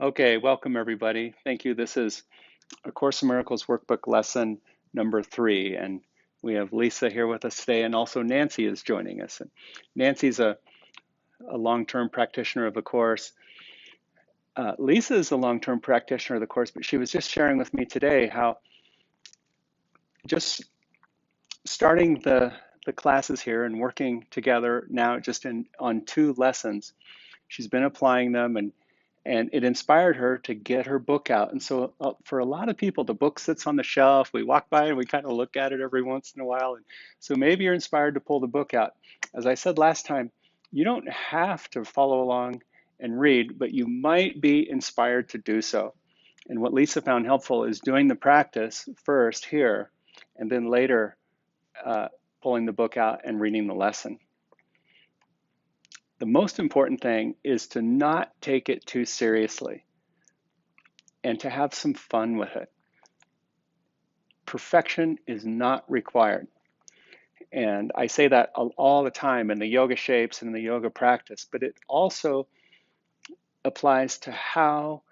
Okay, welcome everybody. Thank you. This is A Course in Miracles workbook lesson number 3, and we have Lisa here with us today, and also Nancy is joining us. And Nancy's a long-term practitioner of the Course. Lisa is a long-term practitioner of the Course, but she was just sharing with me today how just starting the classes here and working together now just on 2 lessons, she's been applying them and it inspired her to get her book out. And so for a lot of people, the book sits on the shelf. We walk by and we kind of look at it every once in a while. And so maybe you're inspired to pull the book out. As I said last time, you don't have to follow along and read, but you might be inspired to do so. And what Lisa found helpful is doing the practice first here, and then later uh, pulling the book out and reading the lesson. The most important thing is to not take it too seriously and to have some fun with it. Perfection is not required. And I say that all the time in the yoga shapes and in the yoga practice, but it also applies to how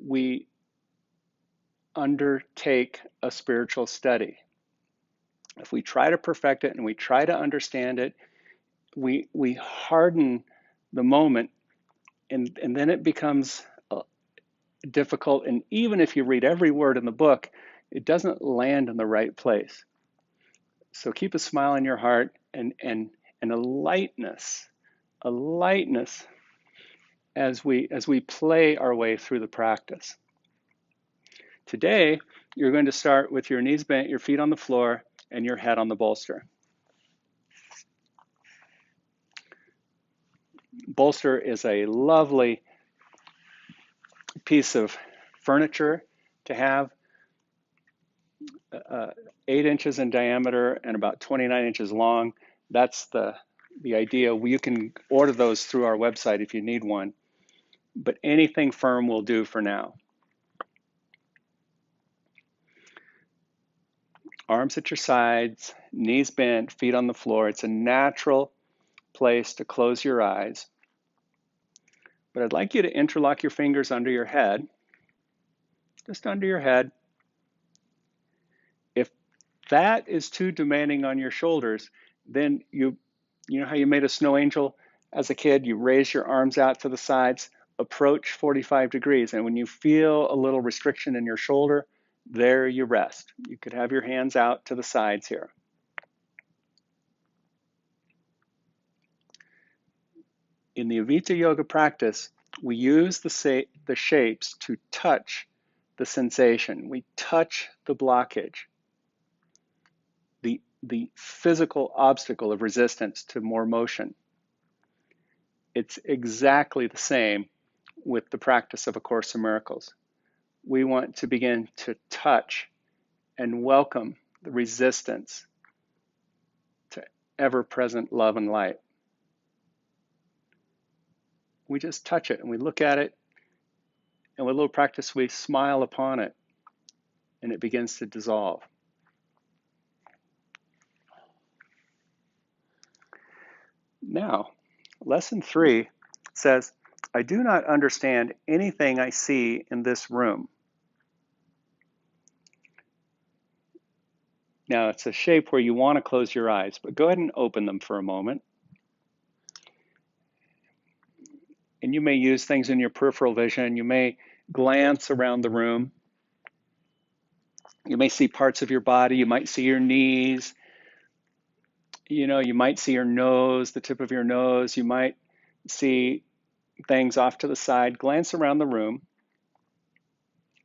we undertake a spiritual study. If we try to perfect it and we try to understand it, we harden the moment, and then it becomes difficult. And even if you read every word in the book, it doesn't land in the right place. So keep a smile in your heart and a lightness as we play our way through the practice. Today, you're going to start with your knees bent, your feet on the floor, and your head on the bolster. Bolster is a lovely piece of furniture to have, 8 inches in diameter and about 29 inches long. That's the idea. You can order those through our website if you need one, but anything firm will do for now. Arms at your sides, knees bent, feet on the floor. It's a natural place to close your eyes. But I'd like you to interlock your fingers under your head, just under your head. If that is too demanding on your shoulders, then you know how you made a snow angel as a kid? You raise your arms out to the sides, approach 45 degrees. And when you feel a little restriction in your shoulder, there you rest. You could have your hands out to the sides here. In the Avita yoga practice, we use the shapes to touch the sensation. We touch the blockage, the physical obstacle of resistance to more motion. It's exactly the same with the practice of A Course in Miracles. We want to begin to touch and welcome the resistance to ever-present love and light. We just touch it and we look at it, and with a little practice we smile upon it, and it begins to dissolve. Now, lesson 3 says, I do not understand anything I see in this room. Now, it's a shape where you want to close your eyes, but go ahead and open them for a moment. And you may use things in your peripheral vision. You may glance around the room. You may see parts of your body. You might see your knees. You might see your nose, the tip of your nose. You might see things off to the side. Glance around the room,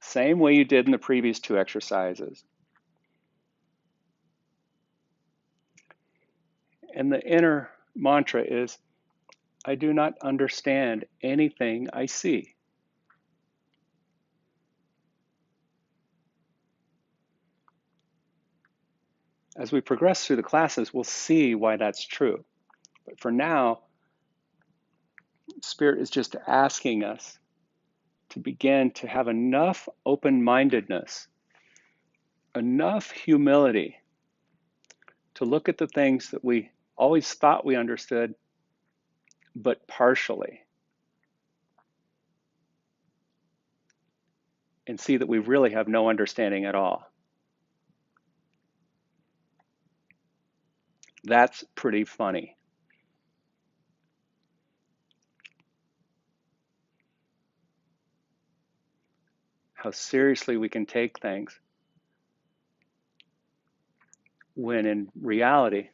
same way you did in the previous 2 exercises. And the inner mantra is, I do not understand anything I see. As we progress through the classes, we'll see why that's true. But for now, Spirit is just asking us to begin to have enough open-mindedness, enough humility to look at the things that we always thought we understood, but partially. and see that we really have no understanding at all. That's pretty funny. How seriously we can take things when in reality,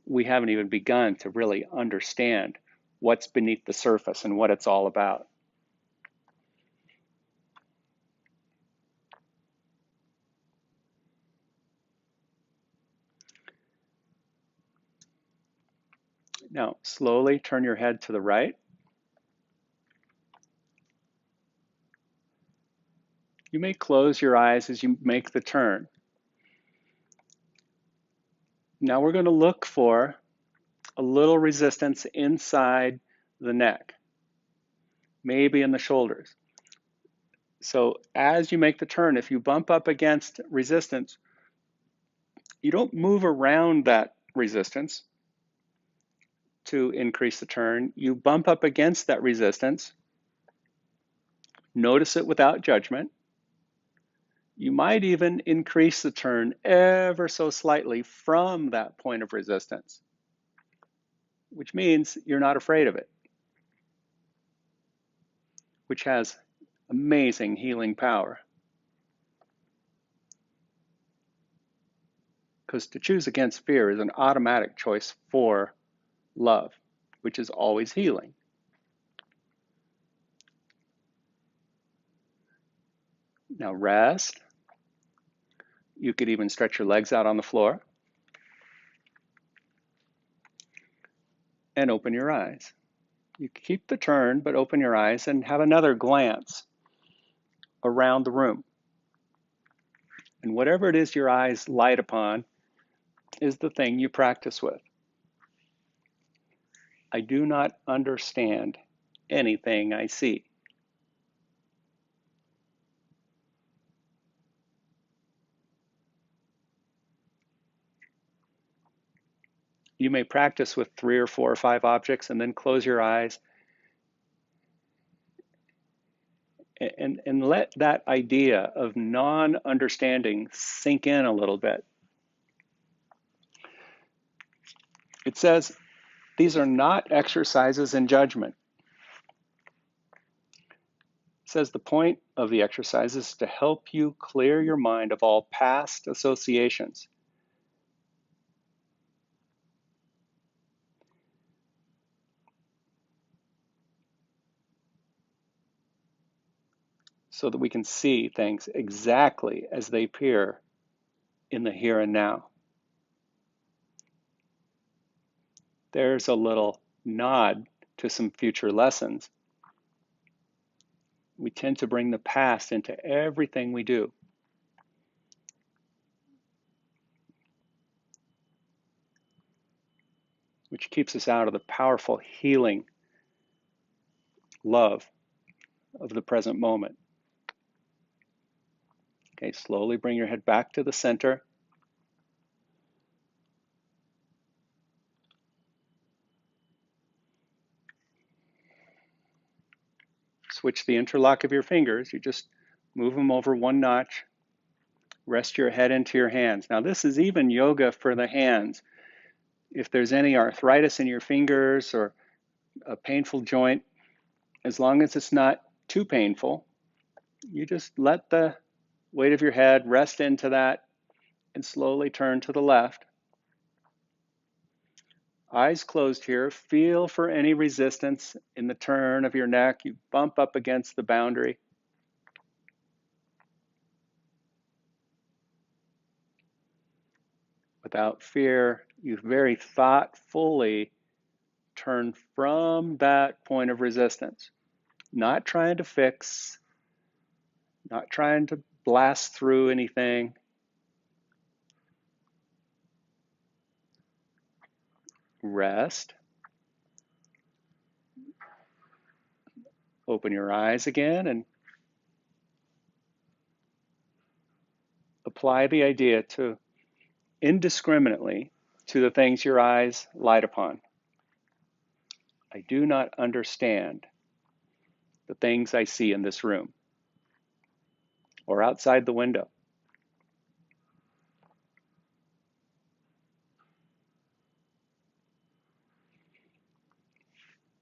we haven't even begun to really understand what's beneath the surface and what it's all about. Now, slowly turn your head to the right. You may close your eyes as you make the turn. Now we're going to look for a little resistance inside the neck, maybe in the shoulders. So as you make the turn, if you bump up against resistance, you don't move around that resistance to increase the turn. You bump up against that resistance, notice it without judgment. You might even increase the turn ever so slightly from that point of resistance, which means you're not afraid of it, which has amazing healing power. Because to choose against fear is an automatic choice for love, which is always healing. Now rest. You could even stretch your legs out on the floor and open your eyes. You keep the turn, but open your eyes and have another glance around the room. And whatever it is your eyes light upon is the thing you practice with. I do not understand anything I see. You may practice with 3 or 4 or 5 objects and then close your eyes and let that idea of non-understanding sink in a little bit. It says these are not exercises in judgment. It says the point of the exercise is to help you clear your mind of all past associations. So that we can see things exactly as they appear in the here and now. There's a little nod to some future lessons. We tend to bring the past into everything we do. Which keeps us out of the powerful healing love of the present moment. Okay, slowly bring your head back to the center. Switch the interlock of your fingers. You just move them over one notch. Rest your head into your hands. Now this is even yoga for the hands. If there's any arthritis in your fingers or a painful joint, as long as it's not too painful, you just let the weight of your head rest into that and slowly turn to the left. Eyes closed here. Feel for any resistance in the turn of your neck. You bump up against the boundary. Without fear, you very thoughtfully turn from that point of resistance. Not trying to fix, not trying to blast through anything. Rest. Open your eyes again and apply the idea to indiscriminately to the things your eyes light upon. I do not understand the things I see in this room. or outside the window.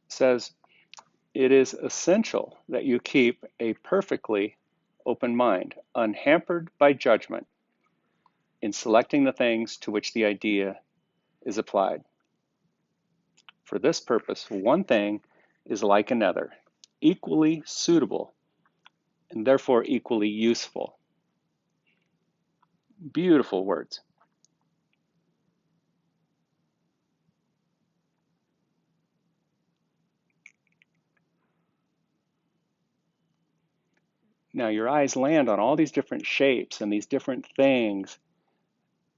It says, it is essential that you keep a perfectly open mind, unhampered by judgment, in selecting the things to which the idea is applied. For this purpose, one thing is like another, equally suitable and therefore equally useful. Beautiful words. Now your eyes land on all these different shapes and these different things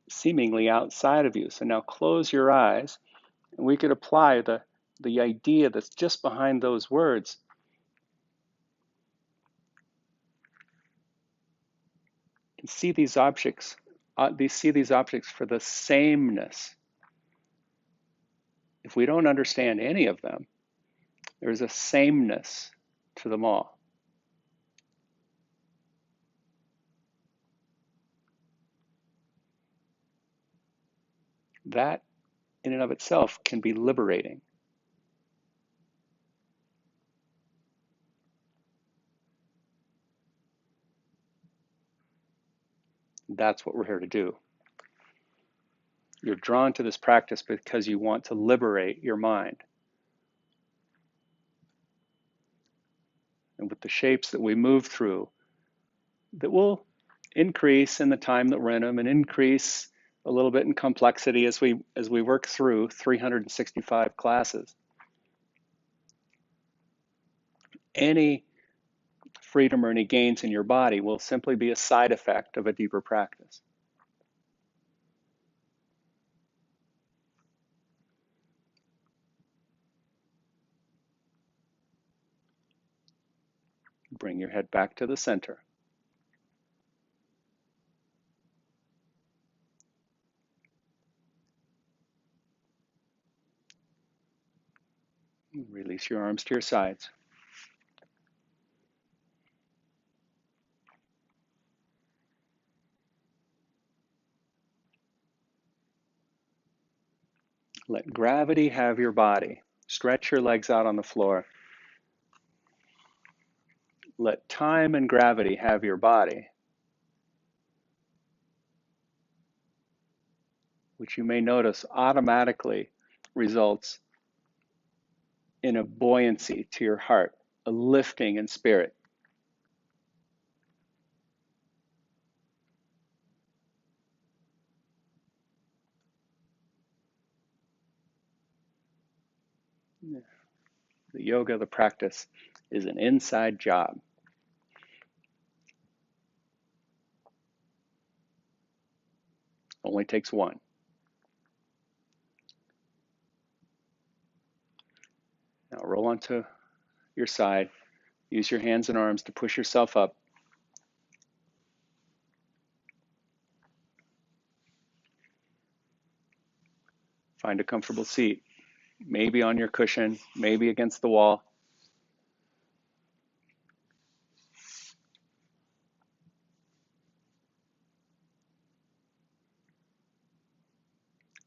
seemingly outside of you. So now close your eyes and we could apply the idea that's just behind those words. And see these objects, for the sameness. If we don't understand any of them, there's a sameness to them all. That in and of itself can be liberating. That's what we're here to do. You're drawn to this practice because you want to liberate your mind. And with the shapes that we move through, that will increase in the time that we're in them and increase a little bit in complexity as we work through 365 classes. Any freedom or any gains in your body will simply be a side effect of a deeper practice. Bring your head back to the center. Release your arms to your sides. Let gravity have your body. Stretch your legs out on the floor. Let time and gravity have your body, which you may notice automatically results in a buoyancy to your heart, a lifting in spirit. The yoga, the practice, is an inside job. Only takes one. Now roll onto your side. Use your hands and arms to push yourself up. Find a comfortable seat, maybe on your cushion, maybe against the wall.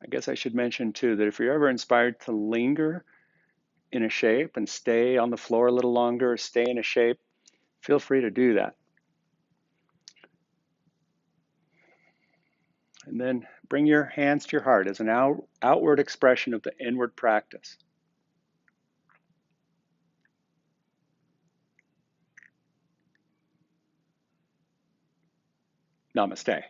I guess I should mention too that if you're ever inspired to linger in a shape and stay on the floor a little longer, or stay in a shape, feel free to do that. And then bring your hands to your heart as an outward expression of the inward practice. Namaste.